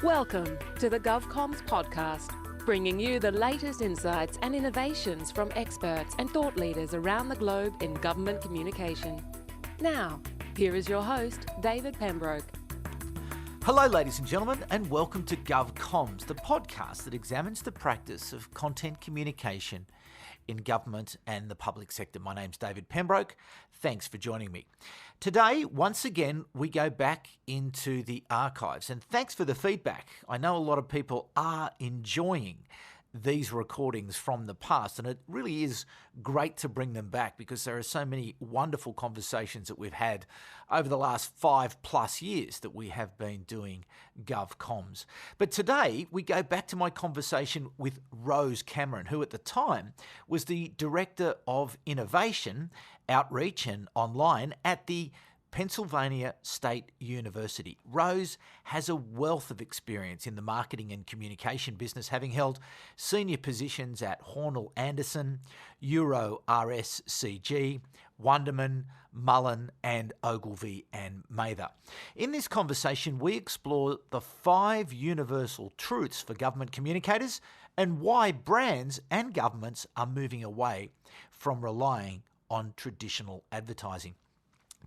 Welcome to the GovComms podcast, bringing you the latest insights and innovations from experts and thought leaders around the globe in government communication. Now, here is your host, David Pembroke. Hello, ladies and gentlemen, and welcome to GovComms, the podcast that examines the practice of content communication in government and the public sector. My name's David Pembroke. Thanks for joining me. Today, once again, we go back into the archives, and thanks for the feedback. I know a lot of people are enjoying these recordings from the past, and it really is great to bring them back because there are so many wonderful conversations that we've had over the last 5+ years that we have been doing GovComms. But today we go back to my conversation with Rose Cameron, who at the time was the Director of Innovation, Outreach and Online at the Pennsylvania State University. Rose has a wealth of experience in the marketing and communication business, having held senior positions at Hornell Anderson, Euro RSCG, Wunderman, Mullen and Ogilvy and Mather. In this conversation, we explore the 5 universal truths for government communicators and why brands and governments are moving away from relying on traditional advertising.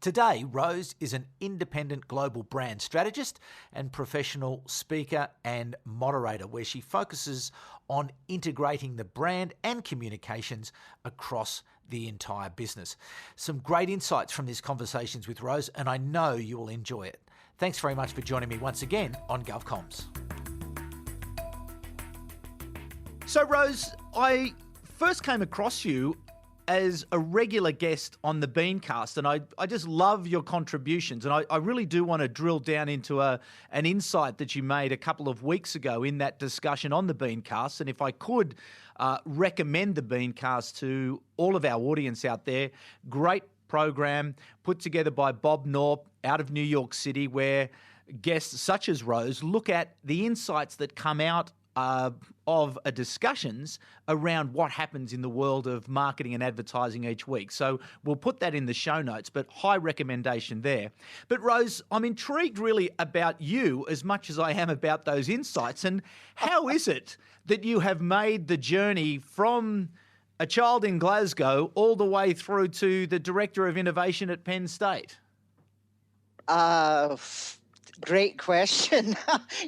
Today, Rose is an independent global brand strategist and professional speaker and moderator, where she focuses on integrating the brand and communications across the entire business. Some great insights from these conversations with Rose, and I know you will enjoy it. Thanks very much for joining me once again on GovComms. So, Rose, I first came across you as a regular guest on the Beancast, and I just love your contributions, and I really do want to drill down into an insight that you made a couple of weeks ago in that discussion on the Beancast. And if I could recommend the Beancast to all of our audience out there, great program put together by Bob Knorp out of New York City, where guests such as Rose look at the insights that come out of discussions around what happens in the world of marketing and advertising each week. So we'll put that in the show notes, but high recommendation there. But Rose, I'm intrigued really about you as much as I am about those insights. And how is it that you have made the journey from a child in Glasgow all the way through to the Director of Innovation at Penn State? Great question.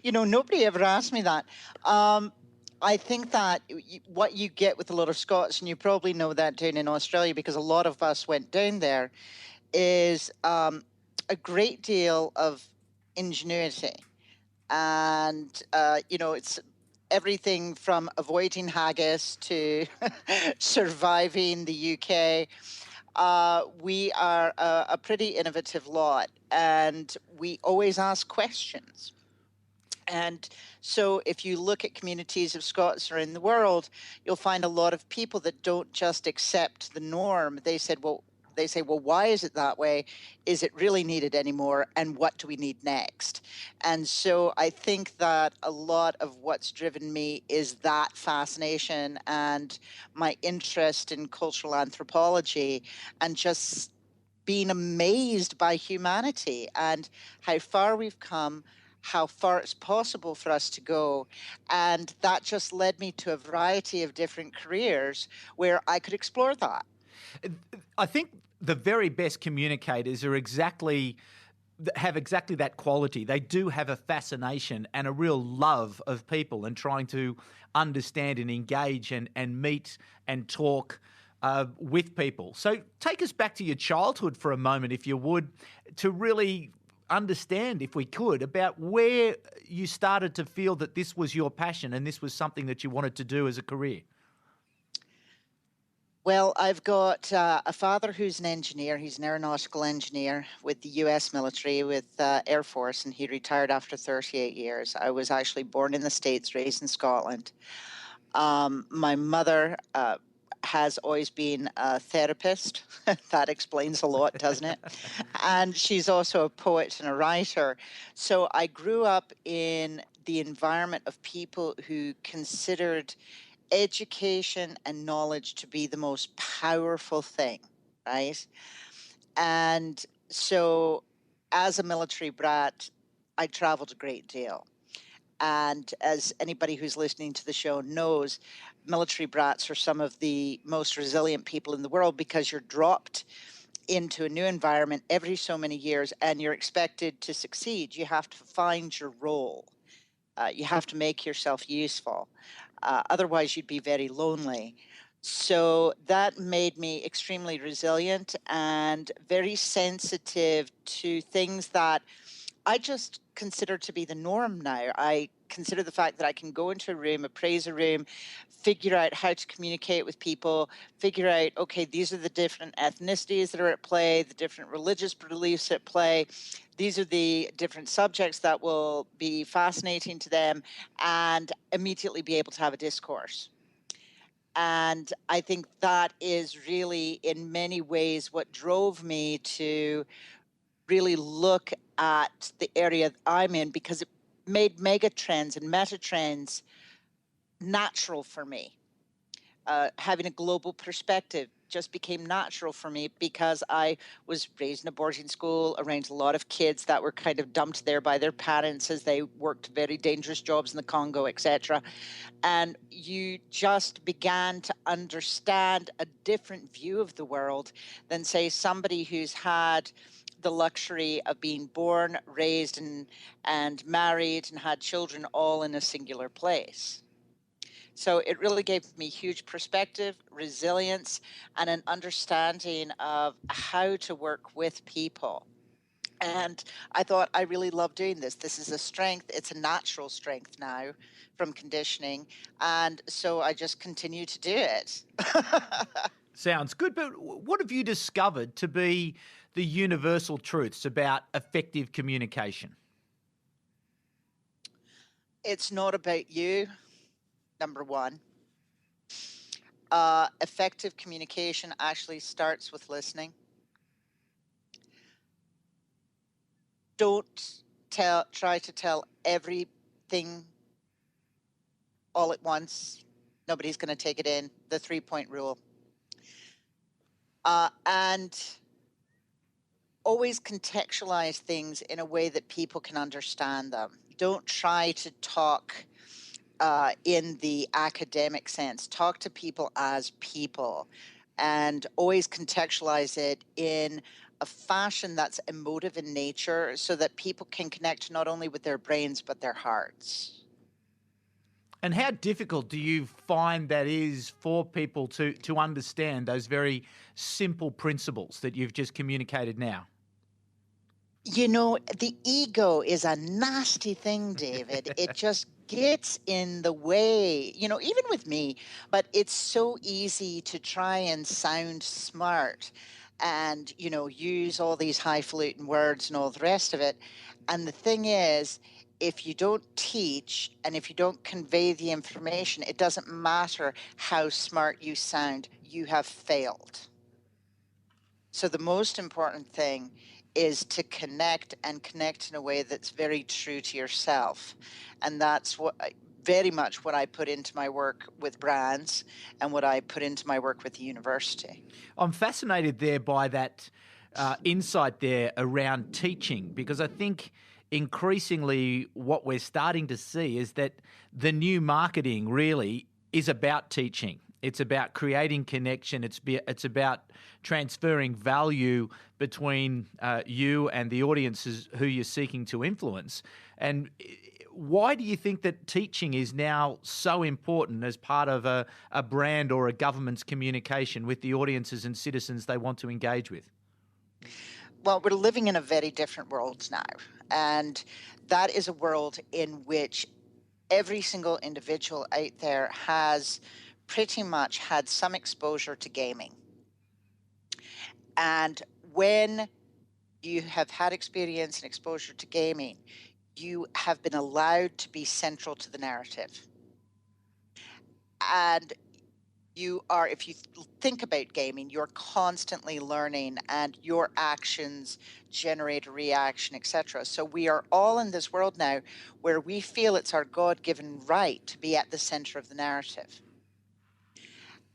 Nobody ever asked me that. I think that what you get with a lot of Scots, and you probably know that down in Australia because a lot of us went down there, is a great deal of ingenuity. And, it's everything from avoiding haggis to surviving the UK. We are a pretty innovative lot, and we always ask questions. And so if you look at communities of Scots around the world, you'll find a lot of people that don't just accept the norm. They say, well, why is it that way? Is it really needed anymore? And what do we need next? And so I think that a lot of what's driven me is that fascination and my interest in cultural anthropology and just being amazed by humanity and how far we've come, how far it's possible for us to go. And that just led me to a variety of different careers where I could explore that. I think the very best communicators have exactly that quality. They do have a fascination and a real love of people and trying to understand and engage and meet and talk with people. So take us back to your childhood for a moment, if you would, to really understand, if we could, about where you started to feel that this was your passion and this was something that you wanted to do as a career. Well, I've got a father who's an engineer. He's an aeronautical engineer with the U.S. military, with Air Force, and he retired after 38 years. I was actually born in the States, raised in Scotland. My mother has always been a therapist. That explains a lot, doesn't it? And she's also a poet and a writer. So I grew up in the environment of people who considered education and knowledge to be the most powerful thing, right? And so as a military brat, I traveled a great deal. And as anybody who's listening to the show knows, military brats are some of the most resilient people in the world, because you're dropped into a new environment every so many years and you're expected to succeed. You have to find your role. You have to make yourself useful. Otherwise, you'd be very lonely. So that made me extremely resilient and very sensitive to things that I just consider to be the norm now. I consider the fact that I can go into a room, appraise a room, figure out how to communicate with people, figure out, okay, these are the different ethnicities that are at play, the different religious beliefs at play. These are the different subjects that will be fascinating to them, and immediately be able to have a discourse. And I think that is really, in many ways, what drove me to really look at the area I'm in, because it made mega trends and meta trends natural for me. Having a global perspective just became natural for me, because I was raised in a boarding school around a lot of kids that were kind of dumped there by their parents as they worked very dangerous jobs in the Congo, etc. And you just began to understand a different view of the world than, say, somebody who's had the luxury of being born, raised, and married and had children all in a singular place. So it really gave me huge perspective, resilience, and an understanding of how to work with people. And I thought, I really love doing this. This is a strength. It's a natural strength now from conditioning. And so I just continue to do it. Sounds good. But what have you discovered to be the universal truths about effective communication? It's not about you, number one. Effective communication actually starts with listening. Don't try to tell everything all at once. Nobody's going to take it in. The 3-point rule. And always contextualize things in a way that people can understand them. Don't try to talk in the academic sense. Talk to people as people, and always contextualize it in a fashion that's emotive in nature, so that people can connect not only with their brains but their hearts. And how difficult do you find that is for people to understand those very simple principles that you've just communicated now? You know, the ego is a nasty thing, David. It just gets in the way, even with me, but it's so easy to try and sound smart and, use all these highfalutin words and all the rest of it. And the thing is, if you don't teach and if you don't convey the information, it doesn't matter how smart you sound, you have failed. So the most important thing is to connect, and connect in a way that's very true to yourself. And that's very much what I put into my work with brands and what I put into my work with the university. I'm fascinated there by that insight there around teaching, because I think increasingly what we're starting to see is that the new marketing really is about teaching. It's about creating connection. It's about transferring value between you and the audiences who you're seeking to influence. And why do you think that teaching is now so important as part of a brand or a government's communication with the audiences and citizens they want to engage with? Well, we're living in a very different world now. And that is a world in which every single individual out there has pretty much had some exposure to gaming. And when you have had experience and exposure to gaming, you have been allowed to be central to the narrative. And if you think about gaming, you're constantly learning, and your actions generate a reaction, etc. So we are all in this world now where we feel it's our God-given right to be at the center of the narrative.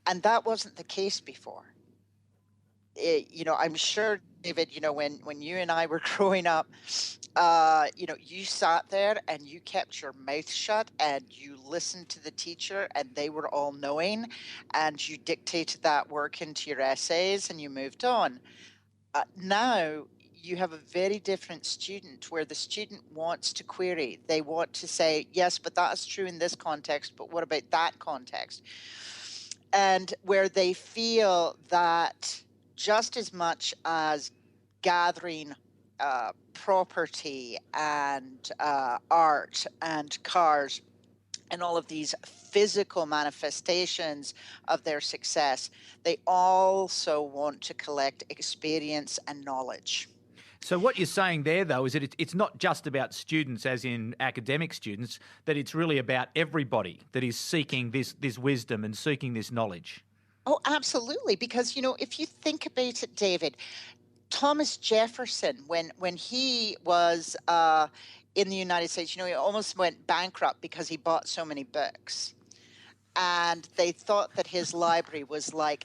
And that wasn't the case before. I'm sure, David, when you and I were growing up, you sat there and you kept your mouth shut and you listened to the teacher and they were all knowing and you dictated that work into your essays and you moved on. Now you have a very different student where the student wants to query. They want to say, yes, but that's true in this context, but what about that context? And where they feel that just as much as gathering property and art and cars and all of these physical manifestations of their success, they also want to collect experience and knowledge. So what you're saying there, though, is that it's not just about students, as in academic students, that it's really about everybody that is seeking this wisdom and seeking this knowledge. Oh, absolutely. Because, if you think about it, David, Thomas Jefferson, when he was in the United States, he almost went bankrupt because he bought so many books. And they thought that his library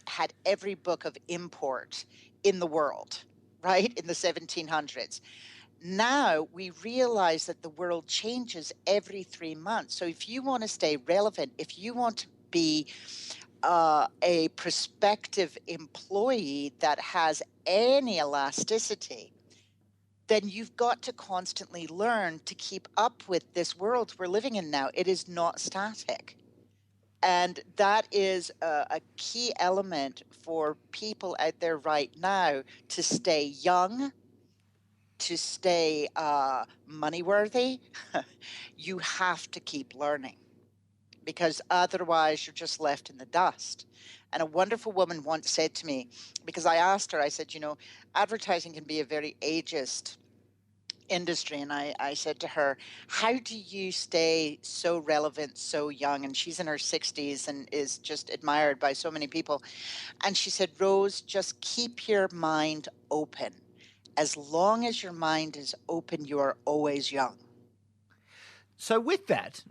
had every book of import in the world, right, in the 1700s. Now we realize that the world changes every 3 months. So if you want to stay relevant, if you want to be a prospective employee that has any elasticity, then you've got to constantly learn to keep up with this world we're living in now. It is not static. And that is a key element for people out there right now to stay young, to stay money worthy. You have to keep learning, because otherwise you're just left in the dust. And a wonderful woman once said to me, because I asked her, I said, advertising can be a very ageist industry. And I said to her, how do you stay so relevant, so young? And she's in her 60s and is just admired by so many people. And she said, Rose, just keep your mind open. As long as your mind is open, you are always young. So with that,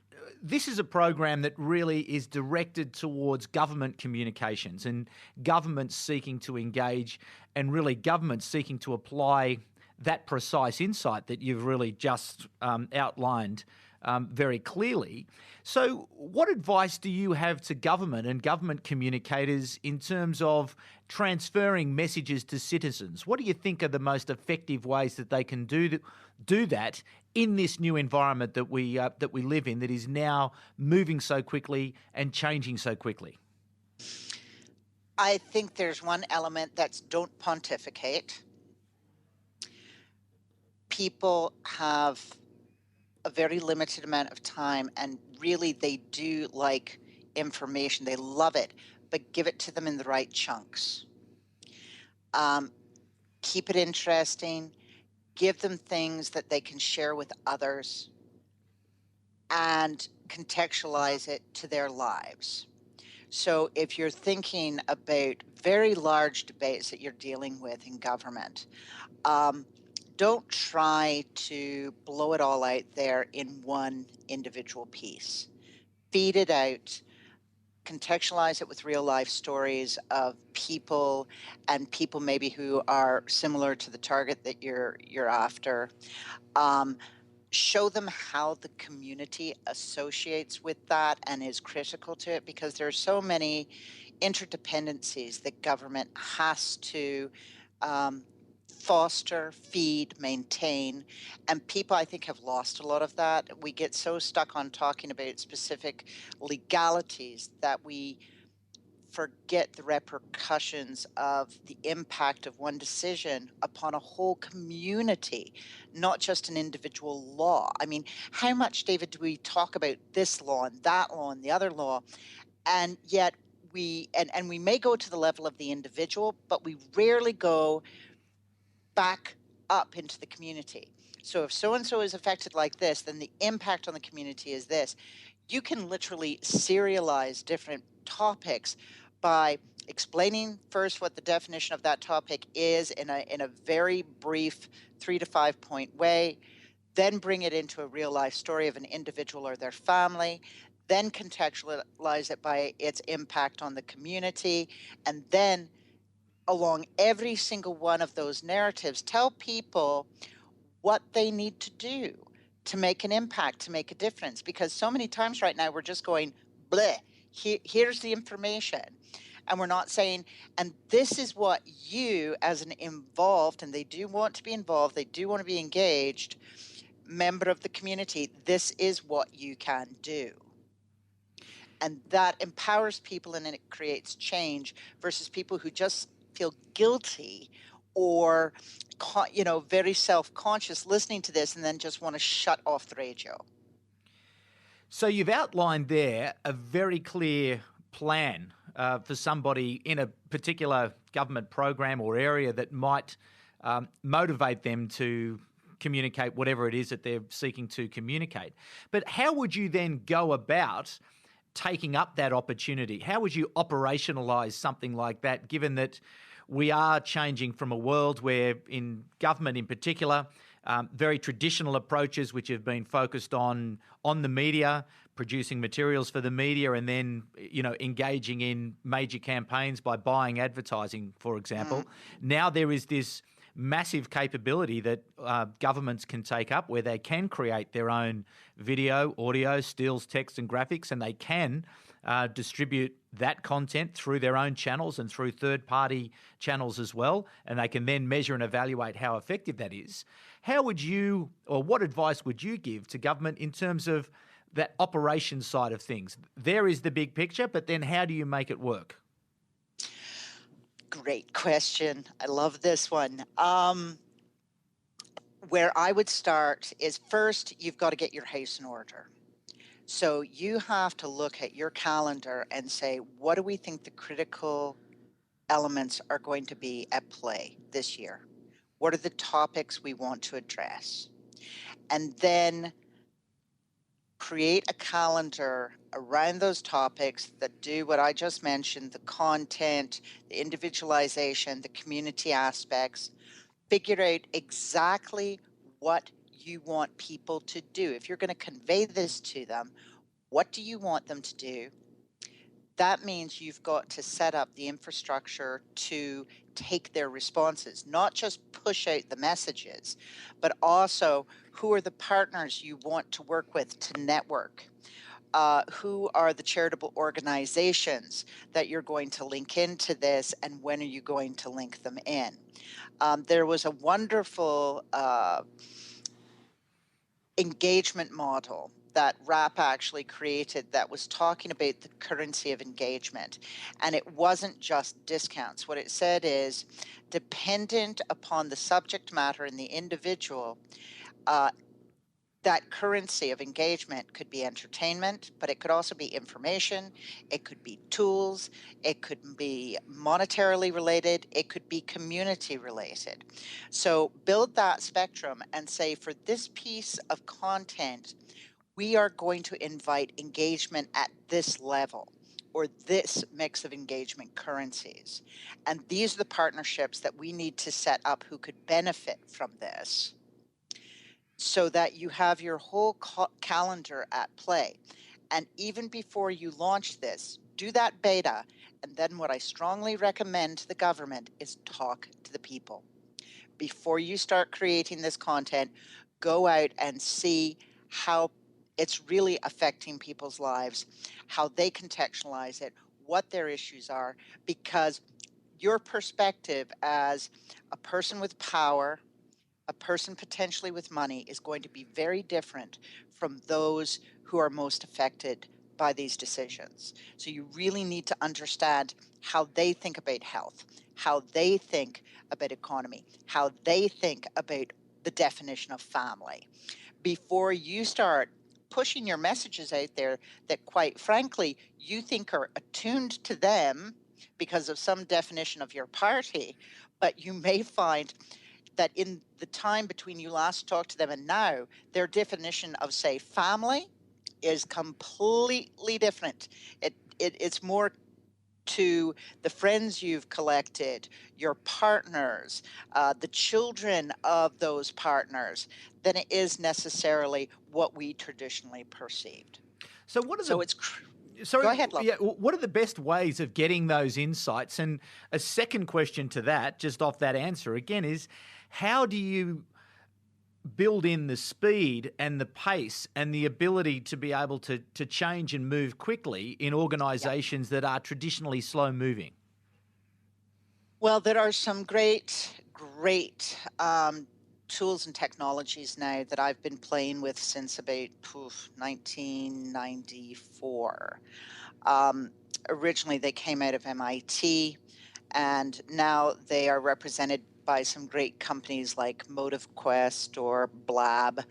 this is a program that really is directed towards government communications and governments seeking to engage and really governments seeking to apply that precise insight that you've really just outlined very clearly. So what advice do you have to government and government communicators in terms of transferring messages to citizens? What do you think are the most effective ways that they can do that in this new environment that we live in, that is now moving so quickly and changing so quickly? I think there's one element that's don't pontificate. People have a very limited amount of time, and really they do like information. They love it, but give it to them in the right chunks. Keep it interesting. Give them things that they can share with others and contextualize it to their lives. So if you're thinking about very large debates that you're dealing with in government, don't try to blow it all out there in one individual piece. Feed it out, contextualize it with real life stories of people, and people maybe who are similar to the target that you're after. Show them how the community associates with that and is critical to it, because there are so many interdependencies that government has to foster, feed, maintain, and people, I think, have lost a lot of that. We get so stuck on talking about specific legalities that we forget the repercussions of the impact of one decision upon a whole community, not just an individual law. I mean, how much, David, do we talk about this law and that law and the other law? And yet we may go to the level of the individual, but we rarely go back up into the community. So if so-and-so is affected like this, then the impact on the community is this. You can literally serialize different topics by explaining first what the definition of that topic is in a very brief 3 to 5 point way, then bring it into a real life story of an individual or their family, then contextualize it by its impact on the community, and then along every single one of those narratives, tell people what they need to do to make an impact, to make a difference. Because so many times right now we're just going, bleh, here's the information. And we're not saying, and this is what you as an involved, and they do want to be involved, they do want to be engaged, member of the community, this is what you can do. And that empowers people and it creates change versus people who just feel guilty or very self-conscious listening to this and then just want to shut off the radio. So you've outlined there a very clear plan for somebody in a particular government program or area that might motivate them to communicate whatever it is that they're seeking to communicate. But how would you then go about taking up that opportunity? How would you operationalize something like that, given that we are changing from a world where, in government in particular, very traditional approaches which have been focused on the media, producing materials for the media, and then engaging in major campaigns by buying advertising, for example. Now there is this massive capability that governments can take up where they can create their own video, audio, stills, text and graphics, and they can distribute that content through their own channels and through third-party channels as well, and they can then measure and evaluate how effective that is. How would you, or what advice would you give to government in terms of that operations side of things? There is the big picture, but then how do you make it work? Great question. I love this one. Where I would start is first, you've got to get your house in order. So you have to look at your calendar and say, what do we think the critical elements are going to be at play this year? What are the topics we want to address? And then create a calendar around those topics that do what I just mentioned, the content, the individualization, the community aspects. Figure out exactly what you want people to do. If you're going to convey this to them, what do you want them to do? That means you've got to set up the infrastructure to take their responses, not just push out the messages, but also who are the partners you want to work with to network? Who are the charitable organizations that you're going to link into this, and when are you going to link them in? There was a wonderful engagement model that RAP actually created that was talking about the currency of engagement. And it wasn't just discounts. What it said is, dependent upon the subject matter and the individual, that currency of engagement could be entertainment, but it could also be information, it could be tools, it could be monetarily related, it could be community related. So build that spectrum and say, for this piece of content, we are going to invite engagement at this level, or this mix of engagement currencies. And these are the partnerships that we need to set up who could benefit from this, so that you have your whole calendar at play. And even before you launch this, do that beta. And then what I strongly recommend to the government is talk to the people. Before you start creating this content, go out and see how it's really affecting people's lives, how they contextualize it, what their issues are, because your perspective as a person with power, a person potentially with money, is going to be very different from those who are most affected by these decisions. So you really need to understand how they think about health, how they think about economy, how they think about the definition of family, before you start pushing your messages out there that, quite frankly, you think are attuned to them because of some definition of your party. But you may find that in the time between you last talked to them and now, their definition of, say, family is completely different. It's more to the friends you've collected, your partners, the children of those partners, than it is necessarily what we traditionally perceived. So what are the... So it's So, Go ahead, love. yeah, what are the best ways of getting those insights? And a second question to that, just off that answer again, is how do you build in the speed and the pace and the ability to be able to change and move quickly in organisations that are traditionally slow moving? Well, there are some great tools and technologies now that I've been playing with since about 1994. Originally, they came out of MIT, and now they are represented by some great companies like MotiveQuest or Blab.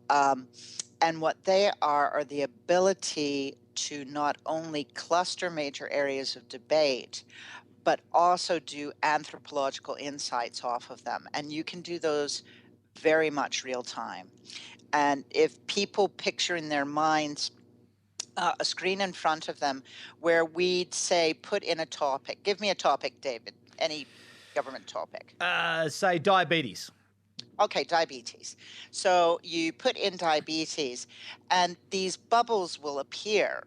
And what they are the ability to not only cluster major areas of debate, but also do anthropological insights off of them. And you can do those very much real time. And if people picture in their minds a screen in front of them where we'd say, put in a topic. Give me a topic, David. Any government topic. Say diabetes. Okay, diabetes. So you put in diabetes, and these bubbles will appear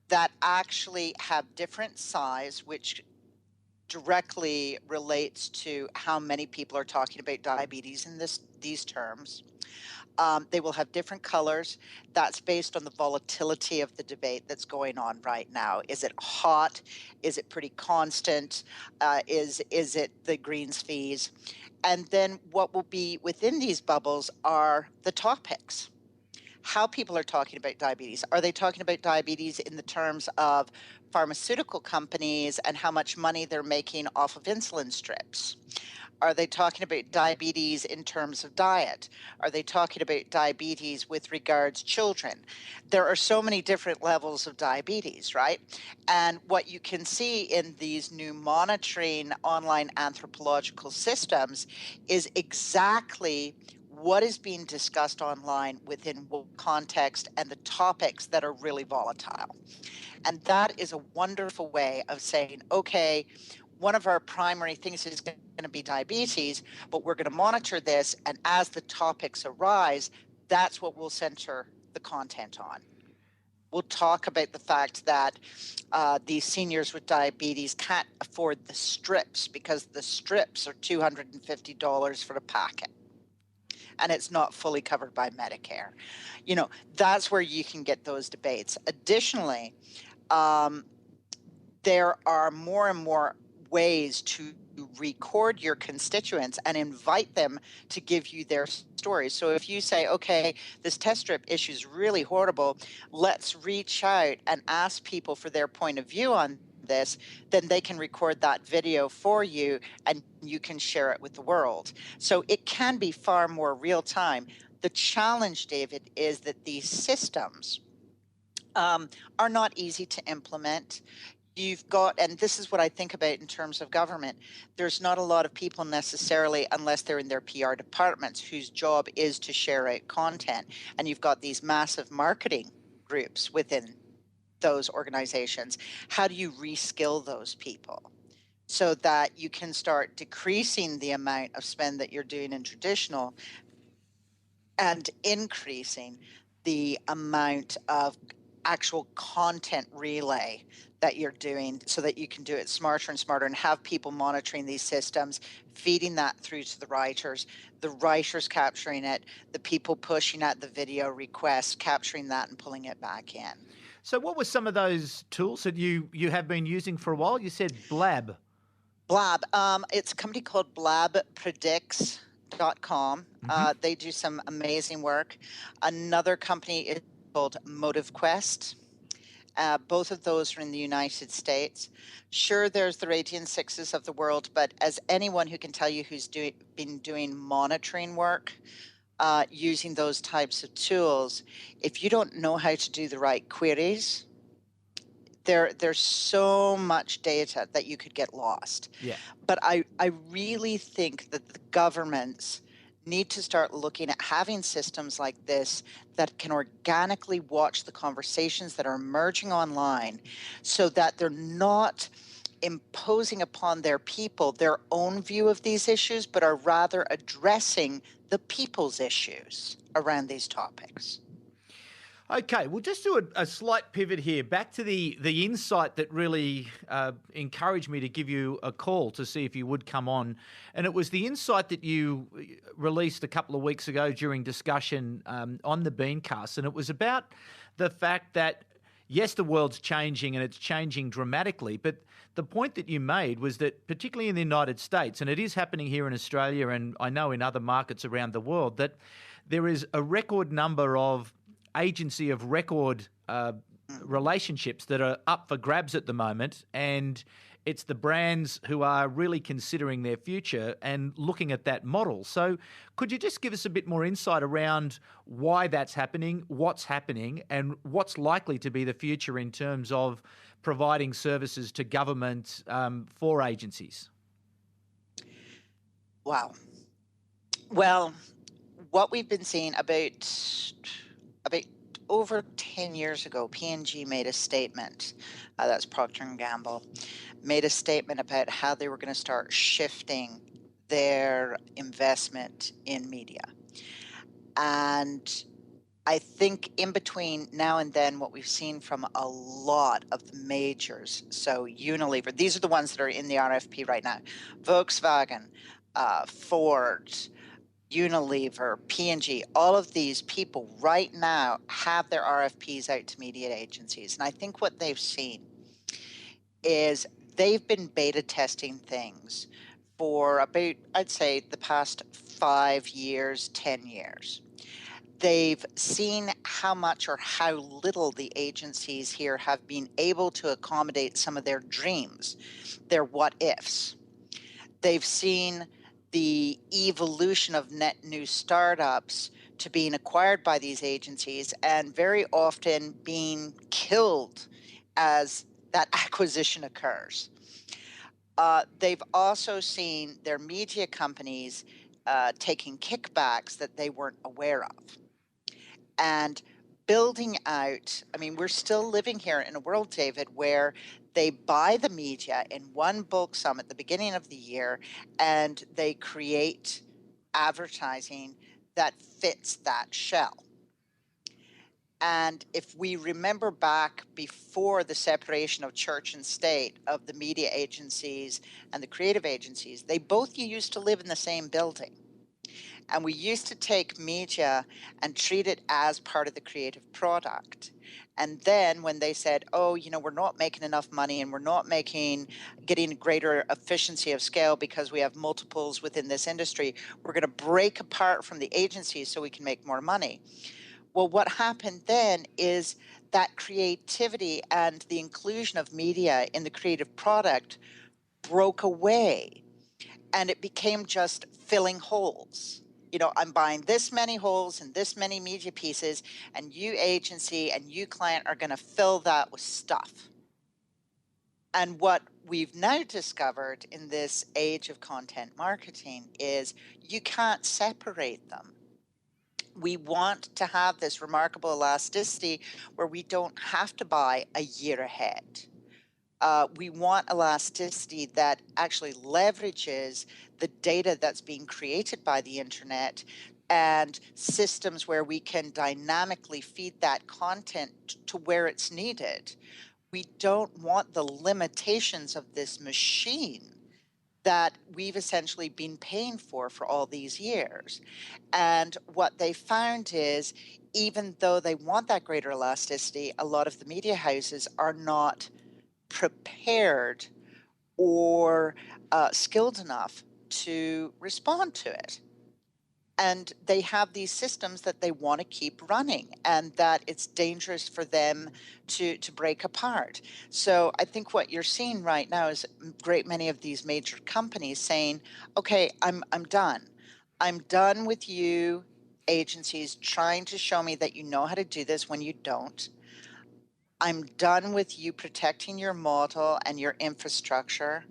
that actually have different size, which directly relates to how many people are talking about diabetes in these terms. They will have different colors. That's based on the volatility of the debate that's going on right now. Is it hot? Is it pretty constant? Is it the Greens fees? And then what will be within these bubbles are the topics. How people are talking about diabetes. Are they talking about diabetes in the terms of pharmaceutical companies and how much money they're making off of insulin strips? Are they talking about diabetes in terms of diet? Are they talking about diabetes with regards children? There are so many different levels of diabetes, right? And what you can see in these new monitoring online anthropological systems is exactly what is being discussed online within what context and the topics that are really volatile. And that is a wonderful way of saying, okay, one of our primary things is going to be diabetes, but we're going to monitor this. And as the topics arise, that's what we'll center the content on. We'll talk about the fact that these seniors with diabetes can't afford the strips because the strips are $250 for a packet. And it's not fully covered by Medicare. You know, that's where you can get those debates. Additionally, there are more and more ways to record your constituents and invite them to give you their stories. So if you say, okay, this test strip issue is really horrible, let's reach out and ask people for their point of view on this, then they can record that video for you and you can share it with the world. So it can be far more real time. The challenge, David, is that these systems are not easy to implement. You've got, and this is what I think about in terms of government, there's not a lot of people necessarily, unless they're in their PR departments, whose job is to share out content. And you've got these massive marketing groups within those organizations. How do you reskill those people so that you can start decreasing the amount of spend that you're doing in traditional and increasing the amount of actual content relay that you're doing so that you can do it smarter and smarter and have people monitoring these systems, feeding that through to the writers capturing it, the people pushing at the video request, capturing that and pulling it back in. So what were some of those tools that you have been using for a while? You said Blab. Blab. It's a company called blabpredicts.com. They do some amazing work. Another company is called MotiveQuest. Both of those are in the United States. Sure, there's the Radian Sixes of the world, but as anyone who can tell you who's been doing monitoring work using those types of tools, if you don't know how to do the right queries, there's so much data that you could get lost. Yeah. But I really think that the governments need to start looking at having systems like this that can organically watch the conversations that are emerging online so that they're not imposing upon their people their own view of these issues, but are rather addressing the people's issues around these topics. Okay, we'll just do a slight pivot here back to the insight that really encouraged me to give you a call to see if you would come on. And it was the insight that you released a couple of weeks ago during discussion on the Beancast. And it was about the fact that, yes, the world's changing and it's changing dramatically. But the point that you made was that, particularly in the United States, and it is happening here in Australia and I know in other markets around the world, that there is a record number of agency of record relationships that are up for grabs at the moment, and it's the brands who are really considering their future and looking at that model. So could you just give us a bit more insight around why that's happening, what's happening, and what's likely to be the future in terms of providing services to government for agencies? Wow. Well, what we've been seeing about over 10 years ago, P&G made a statement, that's Procter & Gamble, made a statement about how they were going to start shifting their investment in media. And I think in between now and then, what we've seen from a lot of the majors, so Unilever, these are the ones that are in the RFP right now, Volkswagen, Ford, Unilever, P&G, all of these people right now have their RFPs out to media agencies. And I think what they've seen is they've been beta testing things for about, I'd say, the past 5 years, 10 years. They've seen how much or how little the agencies here have been able to accommodate some of their dreams, their what ifs. They've seen the evolution of net new startups to being acquired by these agencies and very often being killed as that acquisition occurs. They've also seen their media companies taking kickbacks that they weren't aware of. And building out, I mean, we're still living here in a world, David, where they buy the media in one bulk sum at the beginning of the year, and they create advertising that fits that shell. And if we remember back before the separation of church and state of the media agencies and the creative agencies, they both used to live in the same building. And we used to take media and treat it as part of the creative product. And then when they said, oh, you know, we're not making enough money and we're not getting greater efficiency of scale because we have multiples within this industry, we're going to break apart from the agencies so we can make more money. Well, what happened then is that creativity and the inclusion of media in the creative product broke away, and it became just filling holes. You know, I'm buying this many holes and this many media pieces, and you agency and you client are going to fill that with stuff. And what we've now discovered in this age of content marketing is you can't separate them. We want to have this remarkable elasticity where we don't have to buy a year ahead. We want elasticity that actually leverages the data that's being created by the internet and systems where we can dynamically feed that content to where it's needed. We don't want the limitations of this machine that we've essentially been paying for all these years. And what they found is, even though they want that greater elasticity, a lot of the media houses are not prepared or skilled enough to respond to it. And they have these systems that they want to keep running, and that it's dangerous for them to break apart. So I think what you're seeing right now is a great many of these major companies saying, okay, I'm done. I'm done with you agencies trying to show me that you know how to do this when you don't. I'm done with you protecting your model and your infrastructure.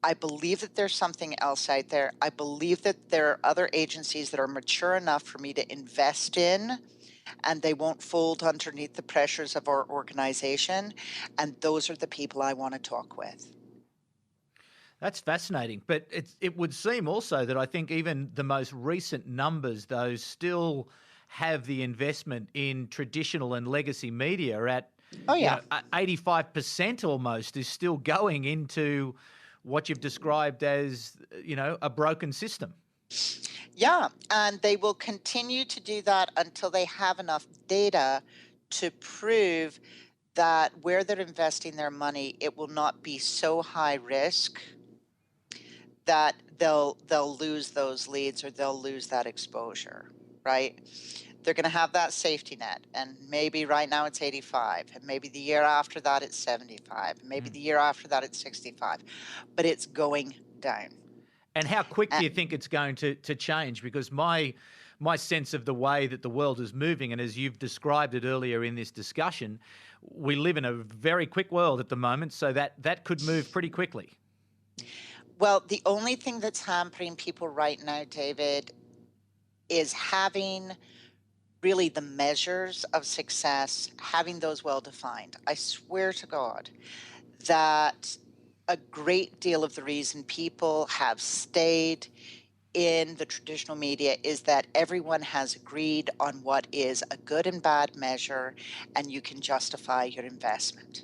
I believe that there's something else out there. I believe that there are other agencies that are mature enough for me to invest in, and they won't fold underneath the pressures of our organization. And those are the people I want to talk with. That's fascinating. But it would seem also that I think even the most recent numbers, though, still have the investment in traditional and legacy media at 85% almost is still going into what you've described as, a broken system. Yeah, and they will continue to do that until they have enough data to prove that where they're investing their money, it will not be so high risk that they'll lose those leads or they'll lose that exposure, right? They're going to have that safety net, and maybe right now it's 85, and maybe the year after that it's 75, and maybe the year after that it's 65, but it's going down. And how quick do you think it's going to change? Because my sense of the way that the world is moving, and as you've described it earlier in this discussion, we live in a very quick world at the moment, so that could move pretty quickly. Well, the only thing that's hampering people right now, David, is having really the measures of success, having those well defined. I swear to God that a great deal of the reason people have stayed in the traditional media is that everyone has agreed on what is a good and bad measure, and you can justify your investment.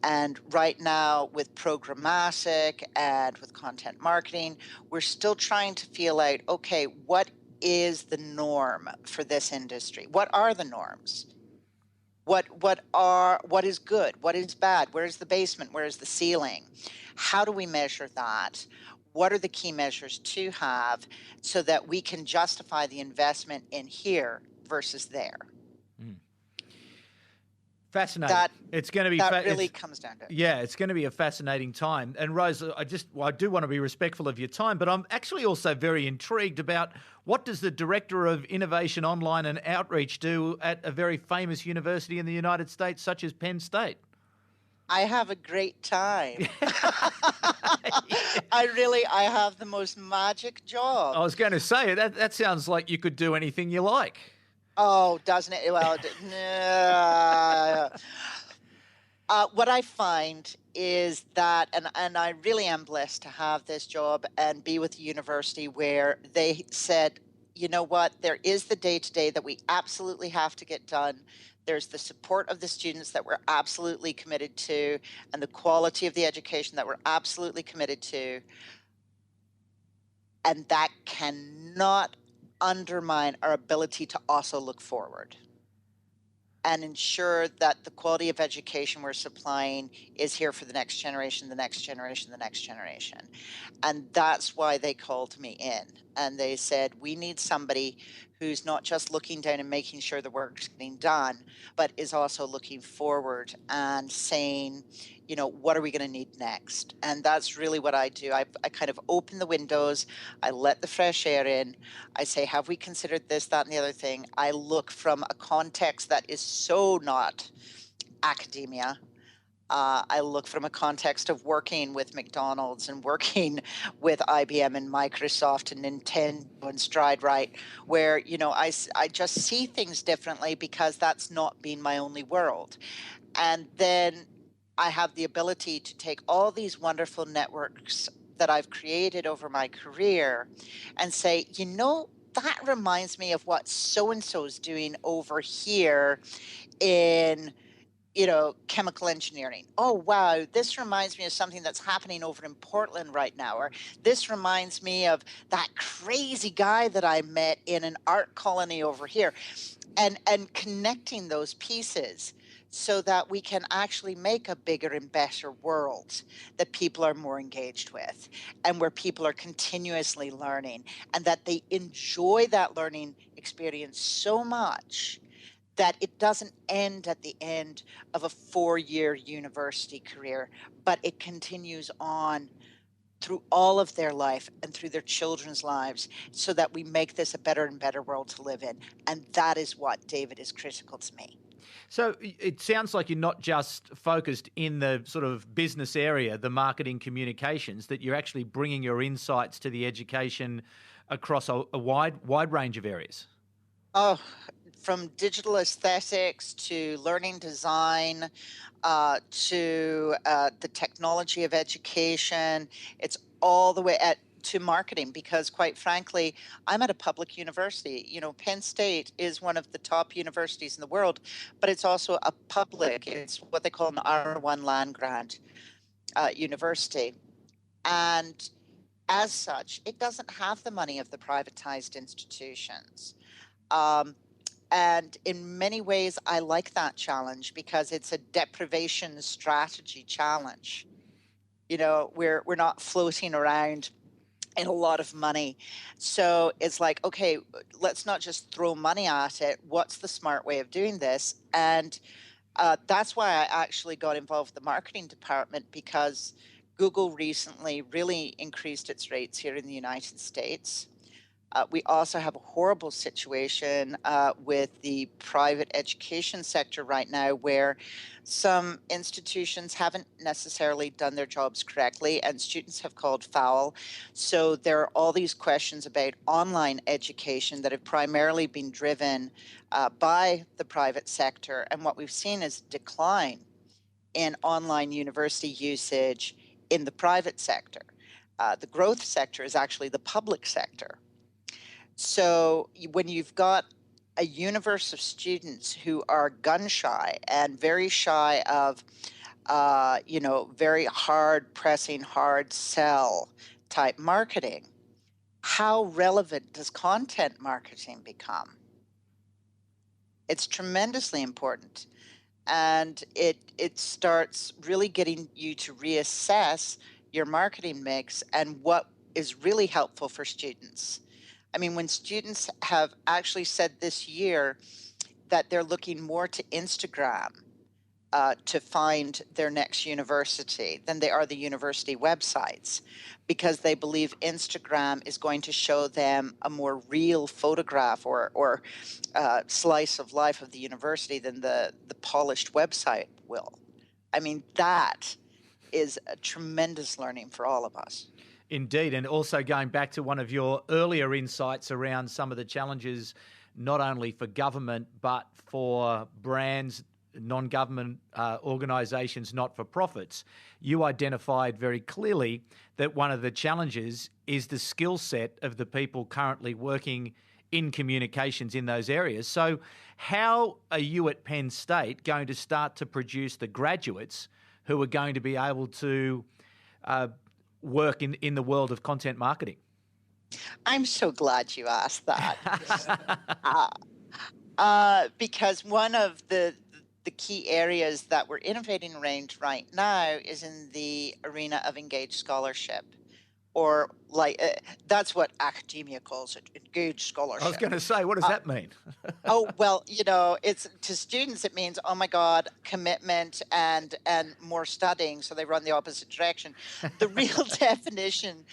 And right now with programmatic and with content marketing, we're still trying to feel out, okay, what is the norm for this industry? What are the norms? What is good? What is bad? Where is the basement? Where is the ceiling? How do we measure that? What are the key measures to have so that we can justify the investment in here versus there? Fascinating. It's going to be that really comes down to it. Yeah, it's going to be a fascinating time. And Rose, I do want to be respectful of your time, but I'm actually also very intrigued about what does the Director of Innovation Online and Outreach do at a very famous university in the United States, such as Penn State? I have a great time. I have the most magic job. I was going to say, that sounds like you could do anything you like. Oh, doesn't it? Well, what I find is that, and I really am blessed to have this job and be with a university where they said, you know what, there is the day-to-day that we absolutely have to get done. There's the support of the students that we're absolutely committed to, and the quality of the education that we're absolutely committed to. And that cannot undermine our ability to also look forward and ensure that the quality of education we're supplying is here for the next generation, the next generation, the next generation. And that's why they called me in. And they said, we need somebody who's not just looking down and making sure the work's getting done, but is also looking forward and saying, what are we going to need next? And that's really what I do. I kind of open the windows. I let the fresh air in. I say, have we considered this, that, and the other thing? I look from a context that is so not academia. I look from a context of working with McDonald's and working with IBM and Microsoft and Nintendo and StrideRite, where, I just see things differently because that's not been my only world. And then I have the ability to take all these wonderful networks that I've created over my career and say, that reminds me of what so-and-so is doing over here in chemical engineering. Oh, wow, this reminds me of something that's happening over in Portland right now. Or this reminds me of that crazy guy that I met in an art colony over here. And connecting those pieces so that we can actually make a bigger and better world that people are more engaged with and where people are continuously learning and that they enjoy that learning experience so much that it doesn't end at the end of a 4-year university career, but it continues on through all of their life and through their children's lives so that we make this a better and better world to live in. And that is what, David, is critical to me. So it sounds like you're not just focused in the sort of business area, the marketing communications, that you're actually bringing your insights to the education across a wide range of areas. Oh, from digital aesthetics to learning design to the technology of education, it's all the way to marketing because, quite frankly, I'm at a public university. Penn State is one of the top universities in the world, but it's also a public, it's what they call an R1 land grant university. And as such, it doesn't have the money of the privatized institutions. And in many ways, I like that challenge because it's a deprivation strategy challenge. We're not floating around in a lot of money. So it's like, okay, let's not just throw money at it. What's the smart way of doing this? And that's why I actually got involved with the marketing department, because Google recently really increased its rates here in the United States. We also have a horrible situation with the private education sector right now, where some institutions haven't necessarily done their jobs correctly and students have called foul. So there are all these questions about online education that have primarily been driven by the private sector. And what we've seen is a decline in online university usage in the private sector. The growth sector is actually the public sector. So when you've got a universe of students who are gun shy and very shy of, very hard pressing, hard sell type marketing, how relevant does content marketing become? It's tremendously important. And it starts really getting you to reassess your marketing mix and what is really helpful for students. I mean, when students have actually said this year that they're looking more to Instagram to find their next university than they are the university websites, because they believe Instagram is going to show them a more real photograph or slice of life of the university than the polished website will. I mean, that is a tremendous learning for all of us. Indeed, and also going back to one of your earlier insights around some of the challenges, not only for government, but for brands, non-government organisations, not-for-profits, you identified very clearly that one of the challenges is the skill set of the people currently working in communications in those areas. So how are you at Penn State going to start to produce the graduates who are going to be able to work in the world of content marketing? I'm so glad you asked that. Because one of the key areas that we're innovating around right now is in the arena of engaged scholarship, or that's what academia calls it, engaged scholarship. I was going to say, what does that mean? Oh, well, it's to students, it means, oh my God, commitment and more studying. So they run the opposite direction. The real definition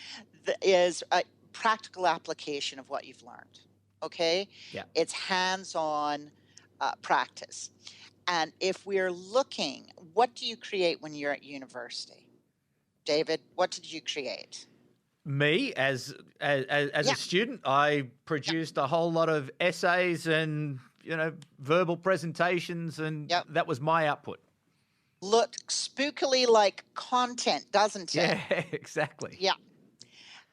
is a practical application of what you've learned. Okay. Yeah. It's hands-on practice. And if we're looking, what do you create when you're at university? David, what did you create? Me, as a student, I produced a whole lot of essays and, verbal presentations, and that was my output. Looked spookily like content, doesn't it? Yeah, exactly. Yeah.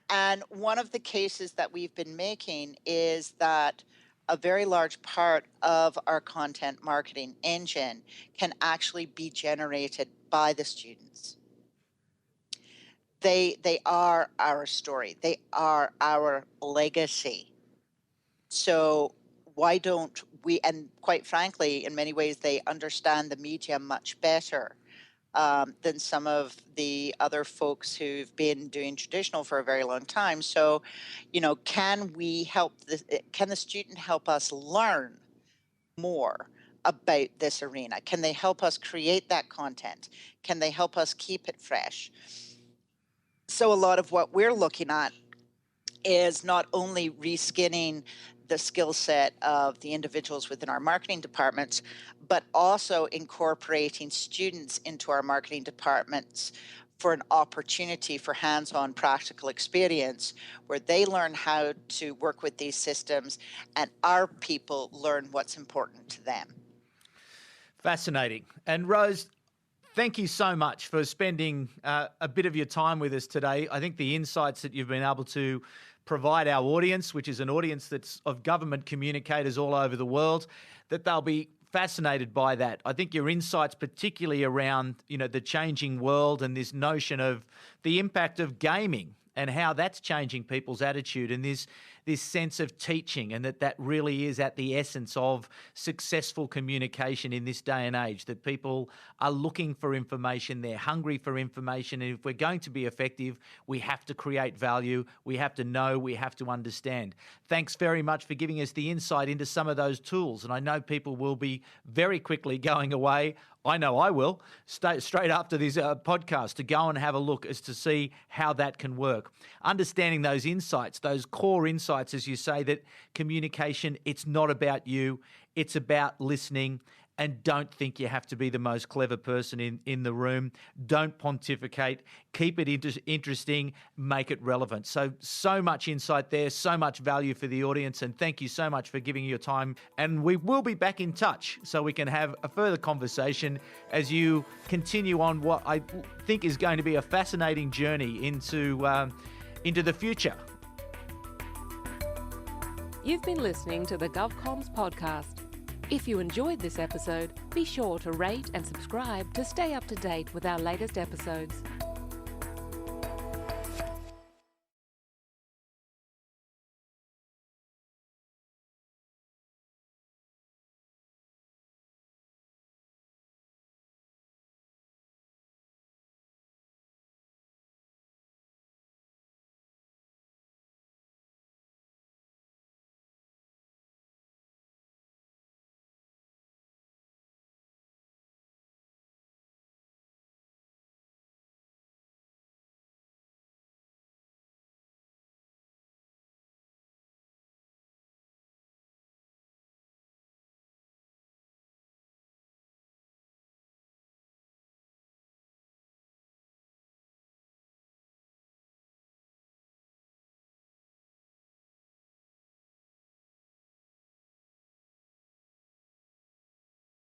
And one of the cases that we've been making is that a very large part of our content marketing engine can actually be generated by the students. They are our story. They are our legacy. So why don't we, and quite frankly, in many ways, they understand the media much better than some of the other folks who've been doing traditional for a very long time. So, can the student help us learn more about this arena? Can they help us create that content? Can they help us keep it fresh? So a lot of what we're looking at is not only reskinning the skill set of the individuals within our marketing departments, but also incorporating students into our marketing departments for an opportunity for hands-on practical experience where they learn how to work with these systems and our people learn what's important to them. Fascinating. And Rose, Thank you so much for spending a bit of your time with us today. I think the insights that you've been able to provide our audience, which is an audience that's of government communicators all over the world, that they'll be fascinated by that. I think your insights, particularly around, the changing world and this notion of the impact of gaming and how that's changing people's attitude, and this sense of teaching, and that really is at the essence of successful communication in this day and age, that people are looking for information, they're hungry for information, and if we're going to be effective, we have to create value, we have to know, we have to understand. Thanks very much for giving us the insight into some of those tools, and I know people will be very quickly going away. I know I will, straight after this podcast, to go and have a look as to see how that can work. Understanding those insights, those core insights, as you say, that communication, it's not about you, it's about listening. And don't think you have to be the most clever person in the room. Don't pontificate. Keep it interesting. Make it relevant. So much insight there, so much value for the audience. And thank you so much for giving your time. And we will be back in touch so we can have a further conversation as you continue on what I think is going to be a fascinating journey into the future. You've been listening to the GovComms podcast. If you enjoyed this episode, be sure to rate and subscribe to stay up to date with our latest episodes.